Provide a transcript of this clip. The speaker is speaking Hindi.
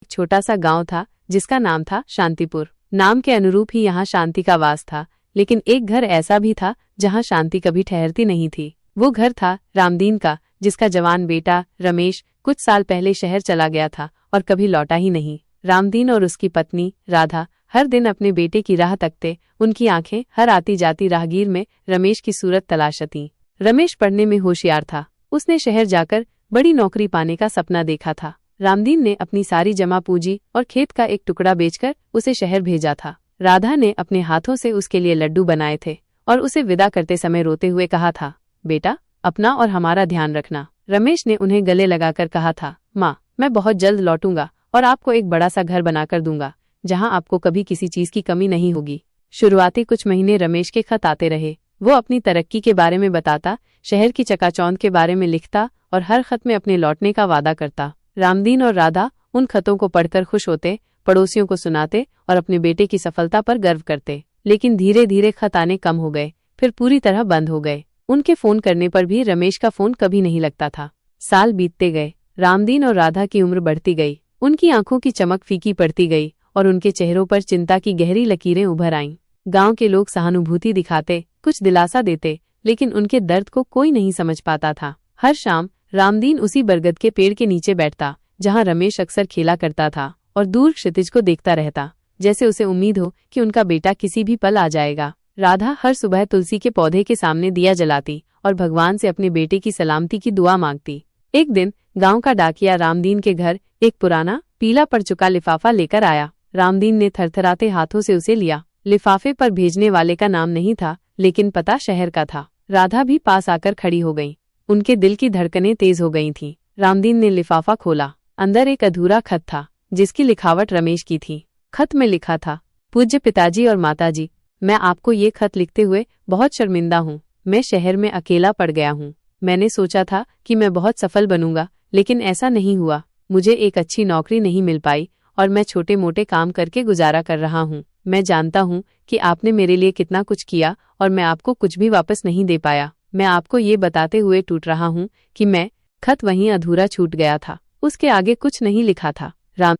छोटा सा गांव था जिसका नाम था शांतिपुर। नाम के अनुरूप ही यहाँ शांति का वास था, लेकिन एक घर ऐसा भी था जहाँ शांति कभी ठहरती नहीं थी। वो घर था रामदीन का, जिसका जवान बेटा रमेश कुछ साल पहले शहर चला गया था और कभी लौटा ही नहीं। रामदीन और उसकी पत्नी राधा हर दिन अपने बेटे की राह तकते। उनकी आंखें हर आती जाती राहगीर में रमेश की सूरत तलाशती। रमेश पढ़ने में होशियार था। उसने शहर जाकर बड़ी नौकरी पाने का सपना देखा था। रामदीन ने अपनी सारी जमा पूंजी और खेत का एक टुकड़ा बेचकर उसे शहर भेजा था। राधा ने अपने हाथों से उसके लिए लड्डू बनाए थे और उसे विदा करते समय रोते हुए कहा था, बेटा अपना और हमारा ध्यान रखना। रमेश ने उन्हें गले लगाकर कहा था, माँ मैं बहुत जल्द लौटूंगा और आपको एक बड़ा सा घर बनाकर दूंगा जहां आपको कभी किसी चीज की कमी नहीं होगी। शुरुआती कुछ महीने रमेश के खत आते रहे। वो अपनी तरक्की के बारे में बताता, शहर की चकाचौंध के बारे में लिखता और हर खत में अपने लौटने का वादा करता। रामदीन और राधा उन खतों को पढ़कर खुश होते, पड़ोसियों को सुनाते और अपने बेटे की सफलता पर गर्व करते। लेकिन धीरे धीरे खत आने कम हो गए, फिर पूरी तरह बंद हो गए। उनके फोन करने पर भी रमेश का फोन कभी नहीं लगता था। साल बीतते गए, रामदीन और राधा की उम्र बढ़ती गई। उनकी आंखों की चमक फीकी पड़ती गई और उनके चेहरों पर चिंता की गहरी लकीरें उभर आईं। गांव के लोग सहानुभूति दिखाते, कुछ दिलासा देते, लेकिन उनके दर्द को कोई नहीं समझ पाता था। हर शाम रामदीन उसी बरगद के पेड़ के नीचे बैठता जहां रमेश अक्सर खेला करता था और दूर क्षितिज को देखता रहता, जैसे उसे उम्मीद हो कि उनका बेटा किसी भी पल आ जाएगा। राधा हर सुबह तुलसी के पौधे के सामने दिया जलाती और भगवान से अपने बेटे की सलामती की दुआ मांगती। एक दिन गांव का डाकिया रामदीन के घर एक पुराना पीला पड़ चुका लिफाफा लेकर आया। रामदीन ने थरथराते हाथों से उसे लिया। लिफाफे पर भेजने वाले का नाम नहीं था, लेकिन पता शहर का था। राधा भी पास आकर खड़ी हो गई। उनके दिल की धड़कनें तेज हो गई थीं। रामदीन ने लिफाफा खोला। अंदर एक अधूरा खत था, जिसकी लिखावट रमेश की थी। खत में लिखा था, पूज्य पिताजी और माताजी, मैं आपको ये खत लिखते हुए बहुत शर्मिंदा हूँ। मैं शहर में अकेला पड़ गया हूँ। मैंने सोचा था कि मैं बहुत सफल बनूंगा, लेकिन ऐसा नहीं हुआ। मुझे एक अच्छी नौकरी नहीं मिल पाई और मैं छोटे मोटे काम करके गुजारा कर रहा हूँ। मैं जानता हूँ कि आपने मेरे लिए कितना कुछ किया और मैं आपको कुछ भी वापस नहीं दे पाया। मैं आपको ये बताते हुए टूट रहा हूँ कि मैं खत वहीं अधूरा छूट गया था। उसके आगे कुछ नहीं लिखा था। राम